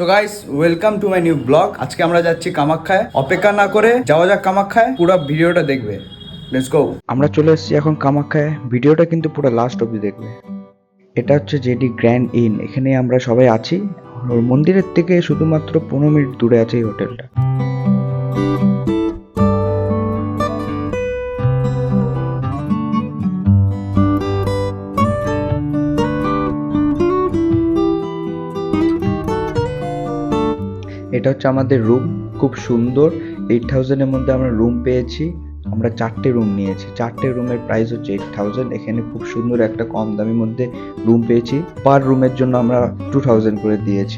So guys welcome to my new blog. আজকে আমরা যাচ্ছি কামাখ্যায়। অপেক্ষা না করে যাওয়া যাক কামাখ্যায়, পুরো ভিডিওটা দেখবে। Let's go. আমরা চলে এসেছি এখন কামাখ্যায়। ভিডিওটা কিন্তু পুরো লাস্ট অবধি দেখবে। এটা হচ্ছে জেডি গ্র্যান্ড ইন, এখানে আমরা সবাই আছি। আর মন্দিরের থেকে শুধুমাত্র 15 মিনিট দূরে আছে এই হোটেলটা। এটা হচ্ছে আমাদের রুম, খুব সুন্দর। 8000-এর মধ্যে আমরা রুম পেয়েছি। আমরা 4টে রুম নিয়েছি, 4টে রুমের প্রাইস হচ্ছে 8000। এখানে খুব সুন্দর একটা কম দামের মধ্যে রুম পেয়েছি। পার রুমের জন্য আমরা 2000 করে দিয়েছি।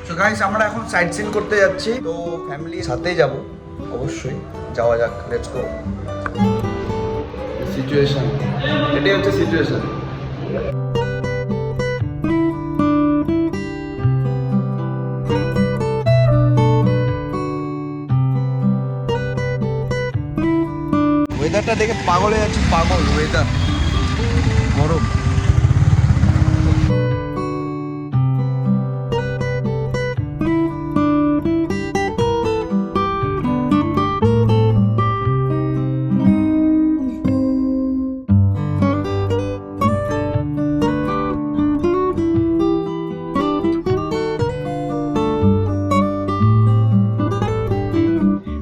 তো গাইস আমরা এখন সাইট সিন করতে যাচ্ছি, তো ফ্যামিলির সাথেই যাব। অবশ্যই যাওয়া যাক, লেটস গো। সিচুয়েশন, এটাই হচ্ছে সিচুয়েশন। ওয়েদারটা দেখে পাগল হয়ে যাচ্ছে, পাগল ওয়েদার, গরম।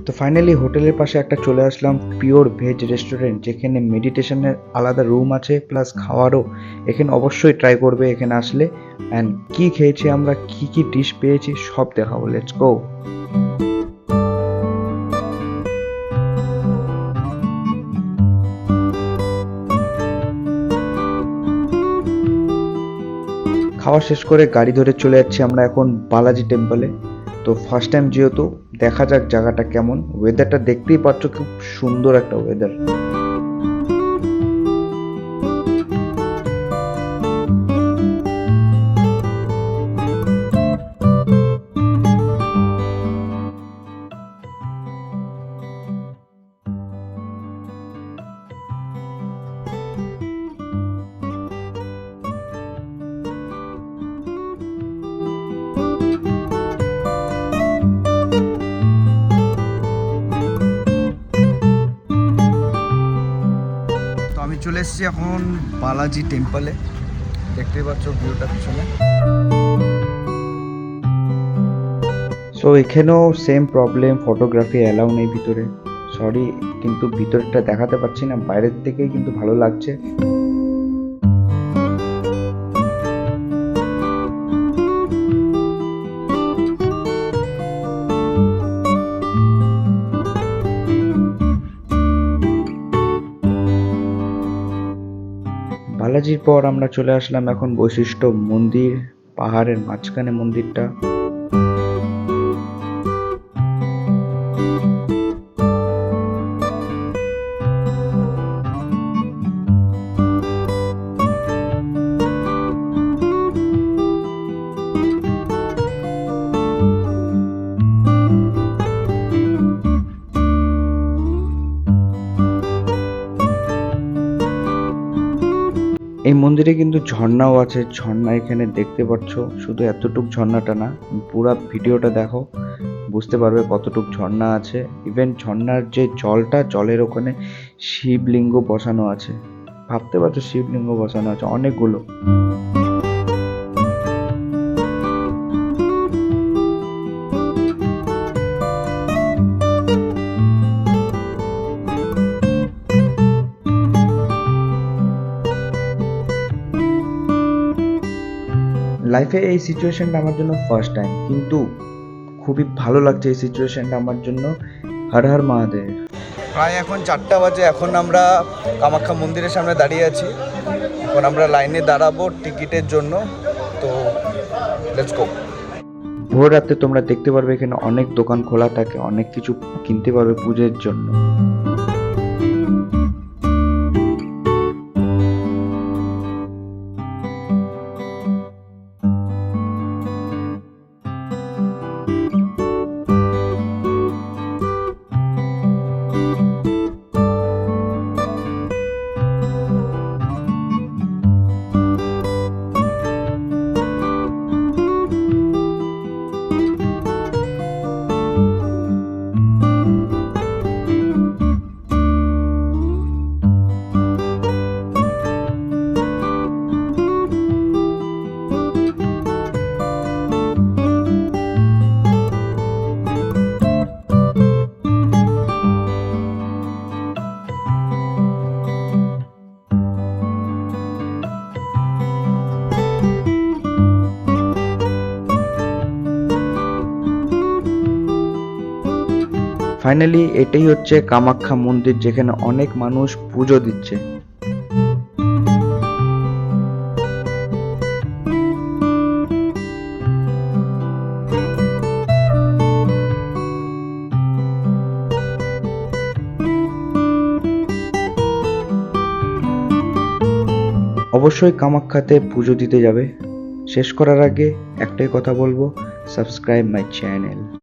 তো ফাইনালি হোটেলের পাশে একটা চলে আসলাম পিওর ভেজ রেস্টুরেন্ট, যেখানে মেডিটেশনের আলাদা রুম আছে, প্লাস খাওয়ারও। এখানে অবশ্যই ট্রাই করবে এখানে আসলে। অ্যান্ড কি খেয়েছি আমরা, কি কি ডিশ পেয়েছি সব দেখাবো, লেটস গো। খাওয়া শেষ করে গাড়ি ধরে চলে যাচ্ছি আমরা এখন বালাজি টেম্পলে। তো ফার্স্ট টাইম যেহেতু, দেখা যাক জায়গাটা কেমন। ওয়েদারটা দেখতেই পাচ্ছ, খুব সুন্দর একটা ওয়েদার। তো আমি চলে এসেছি এখন বালাজি টেম্পলে, দেখতেই পাচ্ছ ভিউটা পিছনে। সো এখানেও সেম প্রবলেম, ফটোগ্রাফি অ্যালাউ নেই ভিতরে। সরি, কিন্তু ভিতরটা দেখাতে পাচ্ছি না, বাইরের থেকেই কিন্তু ভালো লাগছে। বালাজির পর আমরা চলে আসলাম এখন বৈশিষ্ট্য মন্দির, পাহাড়ের মাঝখানে মন্দিরটা। এই মন্দিরে কিন্তু ঝর্ণাও আছে, ঝর্ণা এখানে দেখতে পাচ্ছ। শুধু এতটুক ঝর্ণাটা না, পুরো ভিডিওটা দেখো, বুঝতে পারবে কতটুক ঝর্ণা আছে। ইভেন ঝর্ণার যে জলটা, জলের ওখানে শিবলিঙ্গ বসানো আছে। ভাবতে পারছো শিবলিঙ্গ বসানো আছে অনেকগুলো। লাইফে এই সিচুয়েশনটা আমার জন্য ফার্স্ট টাইম, কিন্তু খুবই ভালো লাগছে এই সিচুয়েশনটা আমার জন্য। হর হর মহাদেব। প্রায় এখন 4টা বাজে, এখন আমরা কামাখ্যা মন্দিরের সামনে দাঁড়িয়ে আছি। এখন আমরা লাইনে দাঁড়াবো টিকিটের জন্য, তো লেটস গো। ভোর রাতে তোমরা দেখতে পারবে এখানে অনেক দোকান খোলা থাকে, অনেক কিছু কিনতে পারবে পুজোর জন্য। ফাইনালি এটাই হচ্ছে কামাখ্যা মন্দির, যেখানে অনেক মানুষ পুজো দিচ্ছে। অবশ্যই কামাখ্যাতে পুজো দিতে যাবে। শেষ করার আগে একটাই কথা বলবো, সাবস্ক্রাইব মাই চ্যানেল।